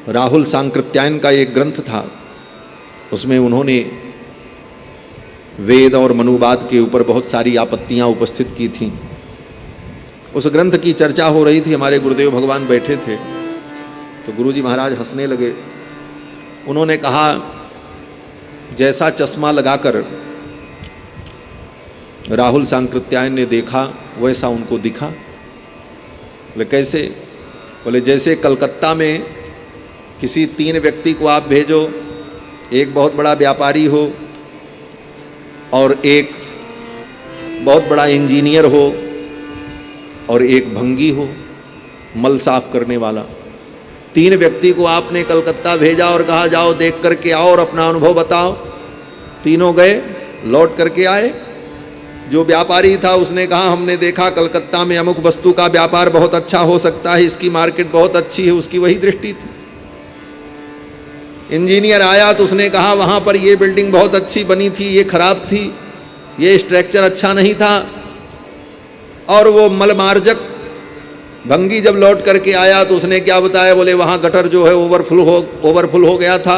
राहुल सांकृत्यायन का एक ग्रंथ था, उसमें उन्होंने वेद और मनुवाद के ऊपर बहुत सारी आपत्तियां उपस्थित की थीं। उस ग्रंथ की चर्चा हो रही थी, हमारे गुरुदेव भगवान बैठे थे, तो गुरुजी महाराज हंसने लगे। उन्होंने कहा, जैसा चश्मा लगाकर राहुल सांकृत्यायन ने देखा वैसा उनको दिखा। बोले कैसे? बोले जैसे कलकत्ता में किसी 3 व्यक्ति को आप भेजो, एक बहुत बड़ा व्यापारी हो और एक बहुत बड़ा इंजीनियर हो और एक भंगी हो, मल साफ करने वाला। 3 व्यक्ति को आपने कलकत्ता भेजा और कहा जाओ देख करके आओ और अपना अनुभव बताओ। तीनों गए, लौट करके आए। जो व्यापारी था उसने कहा हमने देखा कलकत्ता में अमुक वस्तु का व्यापार बहुत अच्छा हो सकता है, इसकी मार्केट बहुत अच्छी है, उसकी वही दृष्टि थी। इंजीनियर आया तो उसने कहा वहाँ पर ये बिल्डिंग बहुत अच्छी बनी थी, ये खराब थी, ये स्ट्रक्चर अच्छा नहीं था। और वो मलमार्जक भंगी जब लौट करके आया तो उसने क्या बताया? बोले वहाँ गटर जो है ओवरफुल हो गया था,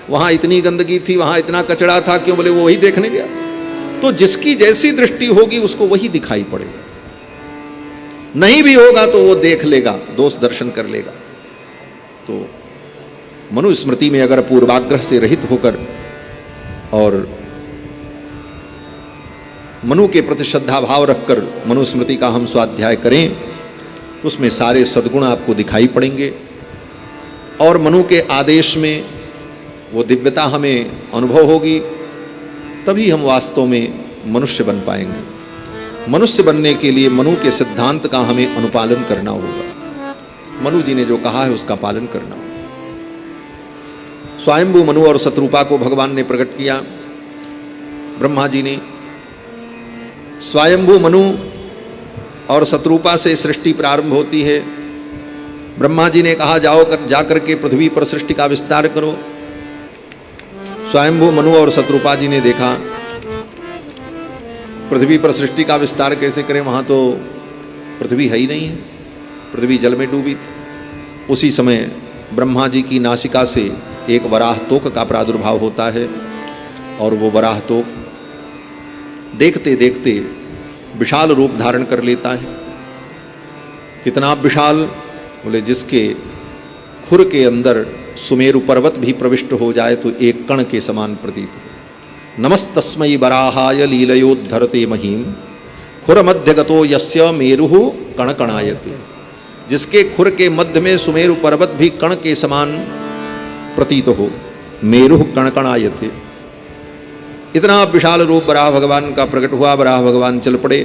वहाँ इतनी गंदगी थी, वहाँ इतना कचरा था। क्यों? बोले वो वही देखने गया। तो जिसकी जैसी दृष्टि होगी उसको वही दिखाई पड़ेगा, नहीं भी होगा तो वो देख लेगा, दोष दर्शन कर लेगा। तो मनुस्मृति में अगर पूर्वाग्रह से रहित होकर और मनु के प्रति श्रद्धा भाव रखकर मनुस्मृति का हम स्वाध्याय करें तो उसमें सारे सद्गुण आपको दिखाई पड़ेंगे और मनु के आदेश में वो दिव्यता हमें अनुभव होगी, तभी हम वास्तव में मनुष्य बन पाएंगे। मनुष्य बनने के लिए मनु के सिद्धांत का हमें अनुपालन करना होगा, मनु जी ने जो कहा है उसका पालन करना होगा। स्वयंभू मनु और शत्रुपा को भगवान ने प्रकट किया, ब्रह्मा जी ने। स्वयंभू मनु और शत्रुपा से सृष्टि प्रारंभ होती है। ब्रह्मा जी ने कहा जाकर के पृथ्वी पर सृष्टि का विस्तार करो। स्वयंभू मनु और शत्रुपा जी ने देखा पृथ्वी पर सृष्टि का विस्तार कैसे करें, वहाँ तो पृथ्वी है ही नहीं है, पृथ्वी जल में डूबी थी। उसी समय ब्रह्मा जी की नासिका से एक वराह तोक का प्रादुर्भाव होता है और वो वराह तोक देखते देखते विशाल रूप धारण कर लेता है। कितना विशाल? बोले जिसके खुर के अंदर सुमेरु पर्वत भी प्रविष्ट हो जाए तो एक कण के समान प्रतीत हो। नमस्तस्मै वराहाय लीलयोद्धरते महीम खुर मध्यगतो यस्य मेरुः कणकणायते। जिसके खुर के मध्य में सुमेरु पर्वत भी कण के समान प्रतीत हो, मेरुः कणकणायते। इतना विशाल रूप वराह भगवान का प्रकट हुआ। वराह भगवान चल पड़े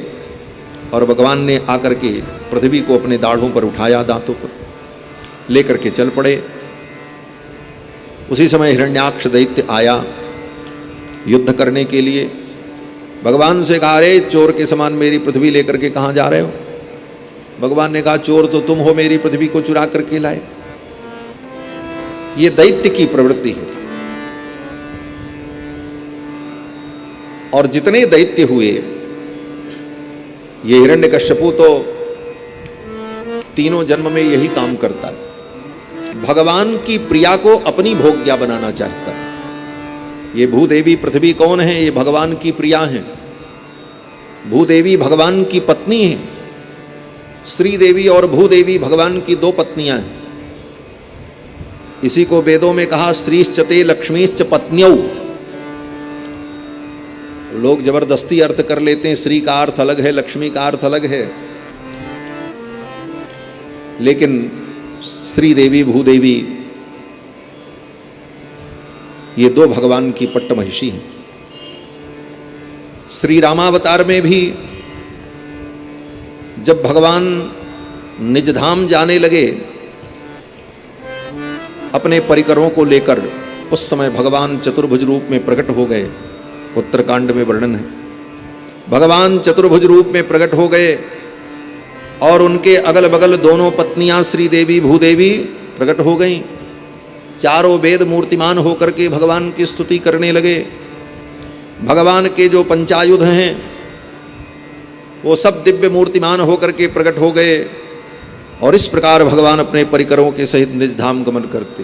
और भगवान ने आकर के पृथ्वी को अपने दाढ़ों पर उठाया, दांतों पर लेकर के चल पड़े। उसी समय हिरण्याक्ष दैत्य आया युद्ध करने के लिए। भगवान से कहा, रे चोर के समान मेरी पृथ्वी लेकर के कहाँ जा रहे हो? भगवान ने कहा, चोर तो तुम हो, मेरी पृथ्वी को चुरा करके लाए। ये दैत्य की प्रवृत्ति है। और जितने दैत्य हुए, ये हिरण्यकश्यपु तो तीनों जन्म में यही काम करता है, भगवान की प्रिया को अपनी भोग्या बनाना चाहता है। ये भूदेवी पृथ्वी कौन है? ये भगवान की प्रिया हैं। भूदेवी भगवान की पत्नी है। श्री देवी और भूदेवी भगवान की 2 पत्नियां हैं। इसी को वेदों में कहा, स्त्रीश्च ते लक्ष्मीश्च पत्न्यौ। लोग जबरदस्ती अर्थ कर लेते हैं, श्री का अर्थ अलग है, लक्ष्मी का अर्थ अलग है। लेकिन श्री देवी भूदेवी ये 2 भगवान की पट्ट महिषी हैं। श्री रामावतार में भी जब भगवान निज धाम जाने लगे अपने परिकरों को लेकर, उस समय भगवान चतुर्भुज रूप में प्रकट हो गए। उत्तरकांड में वर्णन है, भगवान चतुर्भुज रूप में प्रकट हो गए और उनके अगल बगल दोनों पत्नियां श्री देवी भूदेवी प्रकट हो गईं। चारों वेद मूर्तिमान होकर के भगवान की स्तुति करने लगे। भगवान के जो पंचायुध हैं वो सब दिव्य मूर्तिमान होकर के प्रकट हो गए और इस प्रकार भगवान अपने परिकरों के सहित निज धाम गमन करते।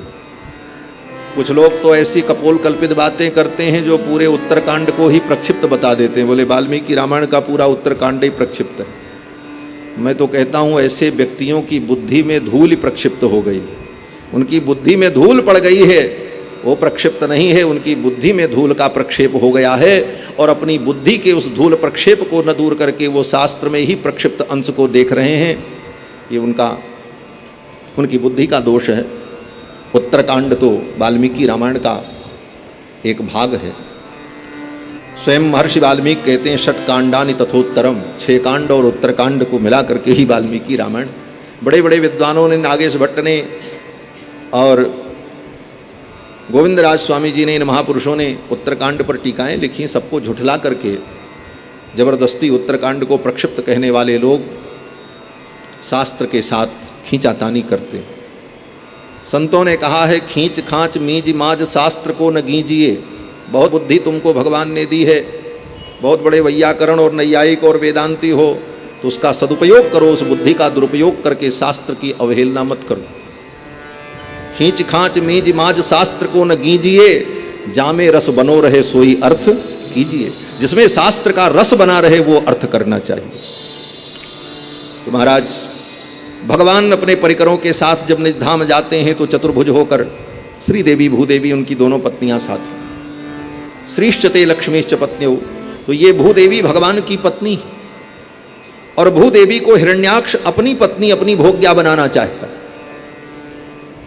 कुछ लोग तो ऐसी कपोल कल्पित बातें करते हैं जो पूरे उत्तरकांड को ही प्रक्षिप्त बता देते हैं। बोले वाल्मीकि रामायण का पूरा उत्तरकांड ही प्रक्षिप्त है। मैं तो कहता हूँ ऐसे व्यक्तियों की बुद्धि में धूल ही प्रक्षिप्त हो गई, उनकी बुद्धि में धूल पड़ गई है, वो प्रक्षिप्त नहीं है, उनकी बुद्धि में धूल का प्रक्षेप हो गया है। और अपनी बुद्धि के उस धूल प्रक्षेप को न दूर करके वो शास्त्र में ही प्रक्षिप्त अंश को देख रहे हैं। ये उनकी बुद्धि का दोष है। उत्तरकांड तो वाल्मीकि रामायण का एक भाग है। स्वयं महर्षि वाल्मीकि कहते हैं षटकांडानि तथोत्तरम, 6 कांड और उत्तरकांड को मिला करके ही वाल्मीकि रामायण। बड़े बड़े विद्वानों ने, नागेश भट्ट ने और गोविंदराज स्वामी जी ने, इन महापुरुषों ने उत्तरकांड पर टीकाएं लिखी। सबको झुठला करके जबरदस्ती उत्तरकांड को प्रक्षिप्त कहने वाले लोग शास्त्र के साथ खींचातानी करते। संतों ने कहा है खींच खांच मीज माज शास्त्र को न गीजिए। बहुत बुद्धि तुमको भगवान ने दी है, बहुत बड़े वैयाकरण और नैयायिक और वेदांती हो, तो उसका सदुपयोग करो, उस बुद्धि का दुरुपयोग करके शास्त्र की अवहेलना मत करो। खींच खांच मीज माज शास्त्र को न गीजिए, जामे रस बनो रहे सोई अर्थ कीजिए। जिसमें शास्त्र का रस बना रहे वो अर्थ करना चाहिए। तो महाराज भगवान अपने परिकरों के साथ जब निज धाम जाते हैं तो चतुर्भुज होकर श्री देवी भूदेवी उनकी दोनों पत्नियां साथ, श्रीश्चते लक्ष्मीश्च पत्न्यौ, तो ये भूदेवी भगवान की पत्नी है और भूदेवी को हिरण्याक्ष अपनी पत्नी, अपनी भोग्या बनाना चाहता।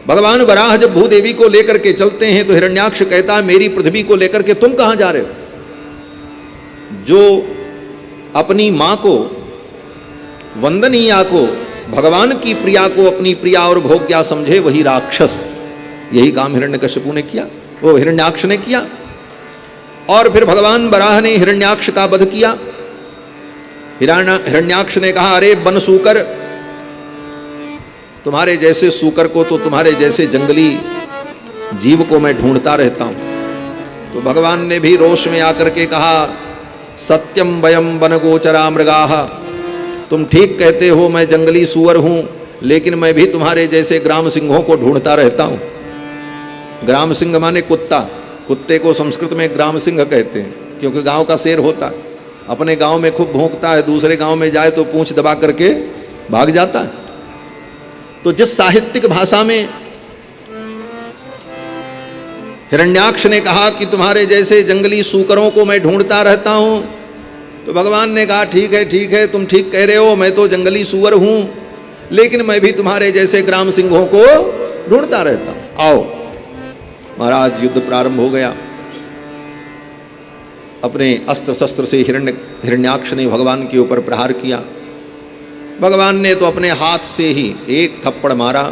भगवान वराह जब भूदेवी को लेकर के चलते हैं तो हिरण्याक्ष कहता है मेरी पृथ्वी को लेकर के तुम कहां जा रहे हो? जो अपनी मां को, वंदनीया को, भगवान की प्रिया को अपनी प्रिया और भोग्या समझे वही राक्षस। यही काम हिरण्यकश्यपु ने किया, वो हिरण्याक्ष ने किया। और फिर भगवान वराह ने हिरण्याक्ष का वध किया। हिरण्याक्ष ने कहा अरे वन सूकर, तुम्हारे जैसे सूकर को, तो तुम्हारे जैसे जंगली जीव को मैं ढूंढता रहता हूं। तो भगवान ने भी रोष में आकर के कहा सत्यम वयम वन गोचरा मृगाः, तुम ठीक कहते हो, मैं जंगली सूअर हूं, लेकिन मैं भी तुम्हारे जैसे ग्राम सिंहों को ढूंढता रहता हूं। ग्राम सिंह माने कुत्ता, कुत्ते को संस्कृत में ग्राम सिंह कहते हैं, क्योंकि गांव का शेर होता है, अपने गांव में खूब भौंकता है, दूसरे गांव में जाए तो पूंछ दबा करके भाग जाता है। तो जिस साहित्यिक भाषा में हिरण्याक्ष ने कहा कि तुम्हारे जैसे जंगली सूकरों को मैं ढूंढता रहता हूं, तो भगवान ने कहा ठीक है, तुम ठीक कह रहे हो, मैं तो जंगली सूअर हूं, लेकिन मैं भी तुम्हारे जैसे ग्राम सिंहों को ढूंढता रहता हूं। आओ। महाराज युद्ध प्रारंभ हो गया। अपने अस्त्र शस्त्र से हिरण्याक्ष ने भगवान के ऊपर प्रहार किया। भगवान ने तो अपने हाथ से ही एक थप्पड़ मारा।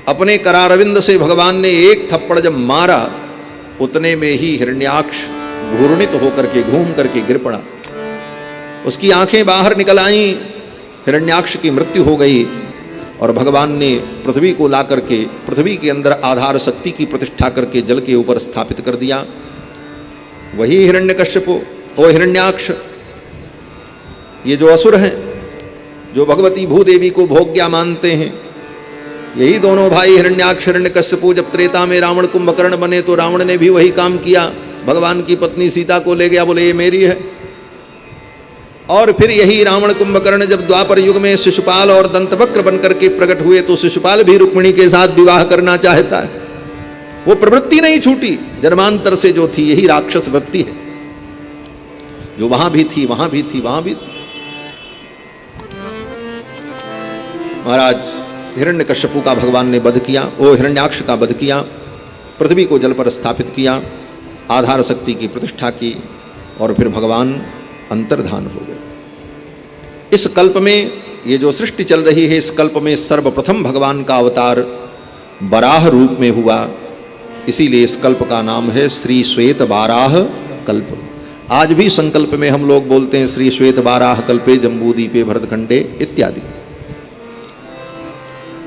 अपने करारविंद से भगवान ने एक थप्पड़ जब मारा, उतने में ही हिरण्याक्ष घूर्णित होकर के घूम करके गिर पड़ा। उसकी आंखें बाहर निकल आईं, हिरण्याक्ष की मृत्यु हो गई। और भगवान ने पृथ्वी को ला करके पृथ्वी के अंदर आधार शक्ति की प्रतिष्ठा करके जल के ऊपर स्थापित कर दिया। वही हिरण्यकश्यप, ओ हिरण्याक्ष, ये जो असुर हैं, जो भगवती भूदेवी को भोग्या मानते हैं, यही दोनों भाई हिरण्याक्ष हिरण्यकश्यप जब त्रेता में रावण कुंभकर्ण बने तो रावण ने भी वही काम किया, भगवान की पत्नी सीता को ले गया, बोले ये मेरी है। और फिर यही रावण कुंभकर्ण जब द्वापर युग में शिशुपाल और दंतवक्र बनकर के प्रकट हुए तो शिशुपाल भी रुक्मिणी के साथ विवाह करना चाहता है। वो प्रवृत्ति नहीं छूटी, जन्मांतर से जो थी, यही राक्षस वृत्ति है जो वहां भी थी, वहां भी थी, वहां भी थी। महाराज हिरण्यकश्यपु का भगवान ने वध किया, वो हिरण्याक्ष का वध किया, पृथ्वी को जल पर स्थापित किया, आधार शक्ति की प्रतिष्ठा की, और फिर भगवान अंतर्धान हो गए। इस कल्प में ये जो सृष्टि चल रही है, इस कल्प में सर्वप्रथम भगवान का अवतार वराह रूप में हुआ, इसीलिए इस कल्प का नाम है श्री श्वेत वाराह कल्प। आज भी संकल्प में हम लोग बोलते हैं श्री श्वेत वाराह कल्पे जम्बूदीपे भरतखंडे इत्यादि।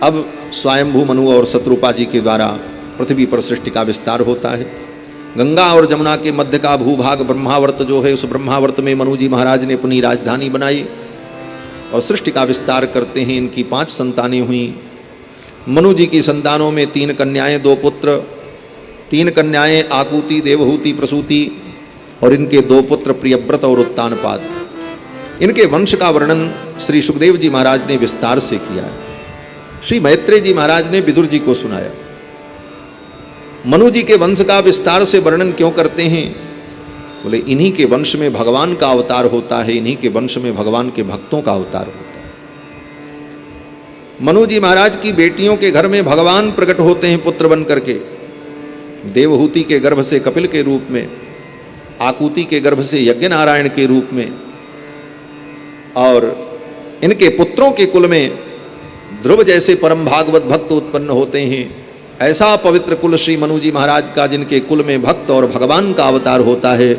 अब स्वयंभू मनु और शत्रुपा जी के द्वारा पृथ्वी पर सृष्टि का विस्तार होता है। गंगा और जमुना के मध्य का भूभाग ब्रह्मावर्त जो है, उस ब्रह्मावर्त में मनु जी महाराज ने अपनी राजधानी बनाई और सृष्टि का विस्तार करते हैं। इनकी 5 संतानें हुई। मनु जी की संतानों में 3 कन्याएं 2 पुत्र, 3 कन्याएं आकुति, देवहूति, प्रसूति और इनके 2 पुत्र प्रियव्रत और उत्तानपाद। इनके वंश का वर्णन श्री सुखदेव जी महाराज ने विस्तार से किया है। श्री मैत्रेय जी महाराज ने विदुर जी को सुनाया। मनु जी के वंश का विस्तार से वर्णन क्यों करते हैं? बोले इन्हीं के वंश में भगवान का अवतार होता है, इन्हीं के वंश में भगवान के भक्तों का अवतार होता है। मनु जी महाराज की बेटियों के घर में भगवान प्रकट होते हैं पुत्र बन करके। देवहूति के गर्भ से कपिल के रूप में, आकुति के गर्भ से यज्ञ नारायण के रूप में, और इनके पुत्रों के कुल में ध्रुव जैसे परम भागवत भक्त उत्पन्न होते हैं। ऐसा पवित्र कुल श्री मनु जी महाराज का, जिनके कुल में भक्त और भगवान का अवतार होता है।